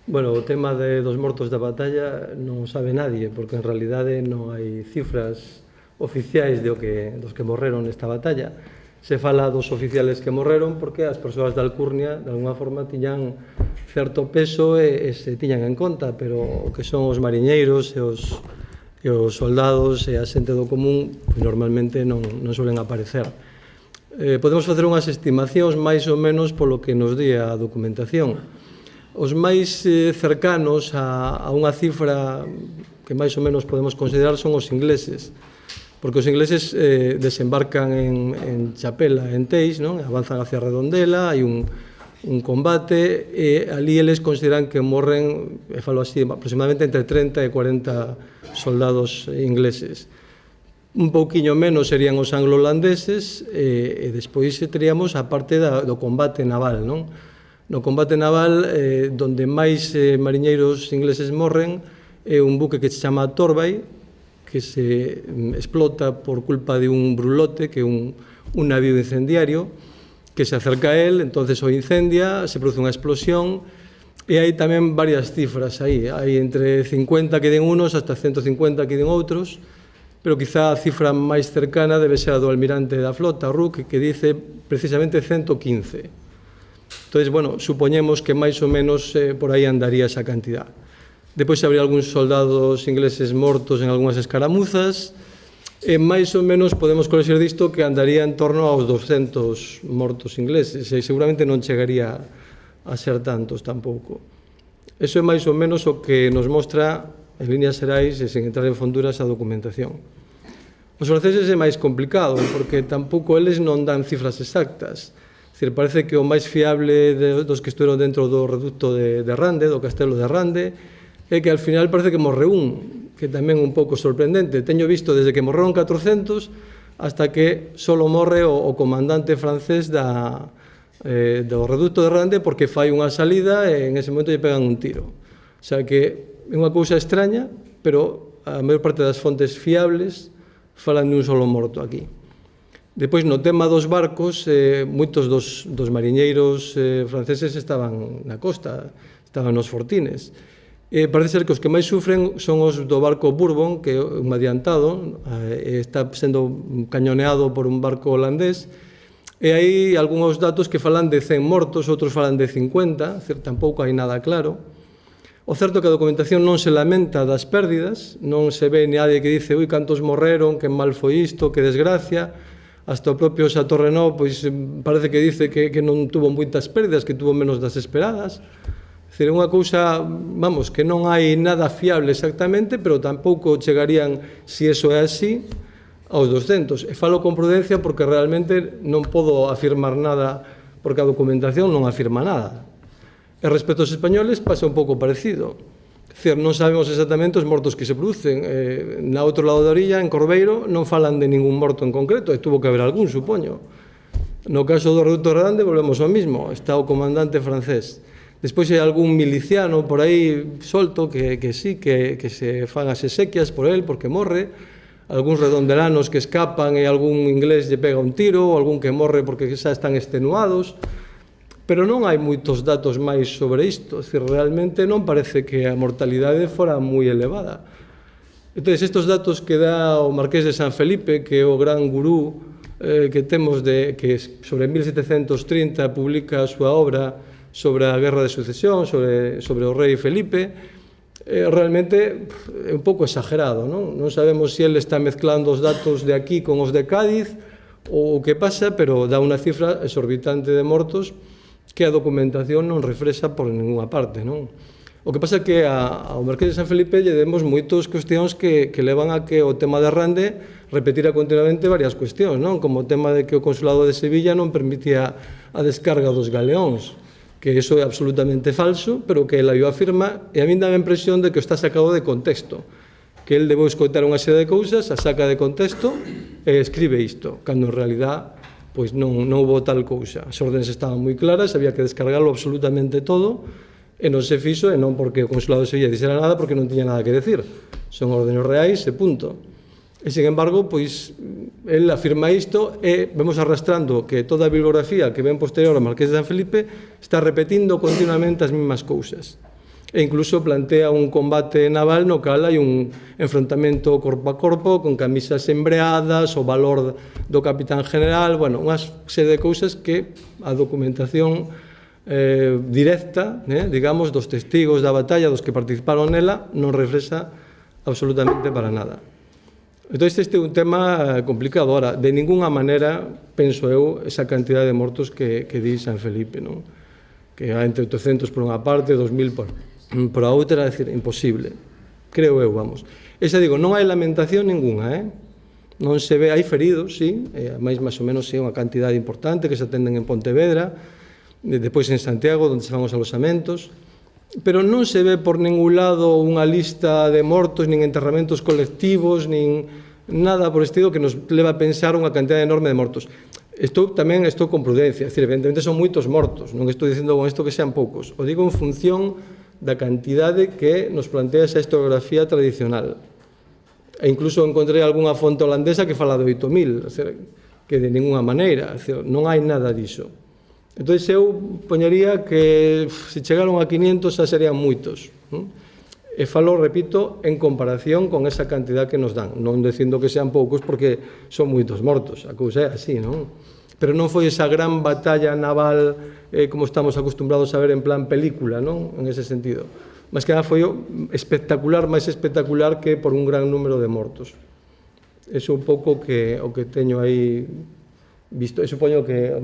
Bueno, o tema dos mortos da batalla non sabe nadie, porque en realidade non hai cifras oficiais dos que morreron nesta batalla. Se fala dos oficiales que morreron porque as persoas da Alcurnia, de alguna forma, tiñan certo peso e se tiñan en conta, pero o que son os mariñeiros e os soldados e a xente do común, pues, normalmente non suelen aparecer. Podemos facer unhas estimacións máis ou menos polo que nos di a documentación. Os máis cercanos a unha cifra que máis ou menos podemos considerar son os ingleses, porque os ingleses desembarcan en Chapela, en Teix, non? Avanzan hacia Redondela, hai un combate e ali eles consideran que morren, e falo así, aproximadamente entre 30 e 40 soldados ingleses. Un pouquiño menos serían os anglo-holandeses e despois teríamos a parte do combate naval, non? No combate naval, donde máis mariñeiros ingleses morren, é un buque que se chama Torbay, que se explota por culpa de un brulote, que é un navío incendiario, que se acerca a él, entonces o incendia, se produce unha explosión, e hai tamén varias cifras aí. Hai entre 50 que den unos hasta 150 que den outros, pero quizá a cifra máis cercana debe ser a do almirante da flota, Rooke, que dice precisamente 115. Entón, bueno, supoñemos que máis ou menos por aí andaría esa cantidad. Depois habría algúns soldados ingleses mortos en algunhas escaramuzas, e máis ou menos podemos conocer disto que andaría en torno aos 200 mortos ingleses, e seguramente non chegaría a ser tantos tampouco. Eso é máis ou menos o que nos mostra, en líneas xerais e sen entrar en fonduras, a documentación. Os franceses é máis complicado, porque tampouco eles non dan cifras exactas. Parece que o máis fiable dos que estuveron dentro do reducto de Rande, do castelo de Rande, é que al final parece que morre que tamén é un pouco sorprendente. Teño visto desde que morreron 400 hasta que só morre o comandante francés do reducto de Rande porque fai unha salida e en ese momento lle pegan un tiro. O sea que é unha cousa extraña, pero a maior parte das fontes fiables falan de un solo morto aquí. Depois, no tema dos barcos, moitos dos mariñeiros franceses estaban na costa, estaban nos fortines. Parece ser que os que máis sufren son os do barco Bourbon, que é un adiantado, está sendo cañoneado por un barco holandés, e hai algúns datos que falan de 100 mortos, outros falan de 50, tampouco hai nada claro. O certo é que a documentación non se lamenta das pérdidas, non se ve nadie que dice ui, cantos morreron, que mal foi isto, que desgracia. Hasta o propio Chateaurenaud parece que dice que non tuvo moitas pérdidas, que tuvo menos das esperadas. É unha cousa, vamos, que non hai nada fiable exactamente, pero tampouco chegarían, se iso é así, aos 200. E falo con prudencia porque realmente non podo afirmar nada, porque a documentación non afirma nada. E respecto aos españoles pasa un pouco parecido. Non sabemos exactamente os mortos que se producen. Na outro lado da orilla, en Corbeiro, non falan de ningún morto en concreto, e tuvo que haber algún, supoño. No caso do reducto Grande, volvemos ao mismo, está o comandante francés. Despois hai algún miliciano por aí solto que sí, que se fan as exequias por él, porque morre, algúns redondelanos que escapan e algún inglés lle pega un tiro, ou algún que morre porque xa están extenuados. Pero non hai moitos datos máis sobre isto, realmente non parece que a mortalidade fora moi elevada. Entón, estes datos que dá o Marqués de San Felipe, que é o gran gurú que temos, que sobre 1730 publica a súa obra sobre a Guerra de Sucesión, sobre o rei Felipe, realmente é un pouco exagerado, non? Non sabemos se ele está mezclando os datos de aquí con os de Cádiz ou o que pasa, pero dá unha cifra exorbitante de mortos que a documentación non reflexa por ninguna parte, non? O que pasa é que ao Marqués de San Felipe lle demos moitas cuestións que levan a que o tema de Rande repetira continuamente varias cuestións, non? Como o tema de que o Consulado de Sevilla non permitía a descarga dos galeóns, que iso é absolutamente falso, pero que ela o afirma, e a min dá a impresión de que está sacado de contexto, que el debeu escoitar unha serie de cousas, a saca de contexto e escribe isto, cando en realidad pois non houve tal cousa. As ordenes estaban moi claras, había que descargarlo absolutamente todo, e non se fixo, e non porque o Consulado de Sevilla dixera nada, porque non tiña nada que decir. Son ordenes reais e punto. E, sin embargo, pois, el afirma isto e vemos arrastrando que toda a bibliografía que ven posterior ao Marqués de San Felipe está repetindo continuamente as mesmas cousas. e incluso plantea un combate naval no cal hai un enfrontamento corpo a corpo con camisas embreadas, o valor do capitán general, bueno, unha serie de cousas que a documentación directa, digamos, dos testigos da batalla, dos que participaron nela, non reflexa absolutamente para nada. Entón, este é un tema complicado. Ahora, de ninguna maneira, penso eu, esa cantidad de mortos que di San Felipe, non? Que há entre 800 por unha parte, 2000 por a outra, é dicir, imposible. Creo eu, vamos. Esa, digo, non hai lamentación ninguna, non se ve, hai feridos, sí, máis ou menos, sí, unha cantidad importante que se atenden en Pontevedra, depois en Santiago, onde se fan os alosamentos, pero non se ve por ningún lado unha lista de mortos, nin enterramentos colectivos, nin nada por estilo que nos leva a pensar unha cantidad enorme de mortos. Tamén estou con prudencia, é dicir, evidentemente son moitos mortos, non estou dicindo con isto que sean poucos, o digo en función da cantidade que nos plantea esa historiografía tradicional. E incluso encontrei algunha fonte holandesa que fala de 8.000, que de ninguna maneira, non hai nada diso. Entón, eu poñería que se chegaron a 500 xa serían moitos. E falo, repito, en comparación con esa cantidad que nos dan. Non dicindo que sean poucos porque son moitos mortos, a cousa é así, non? Pero non foi esa gran batalla naval como estamos acostumbrados a ver en plan película, non? En ese sentido. Mas que foi espectacular, máis espectacular que por un gran número de mortos. Eso é un pouco o que teño aí visto. E supoño que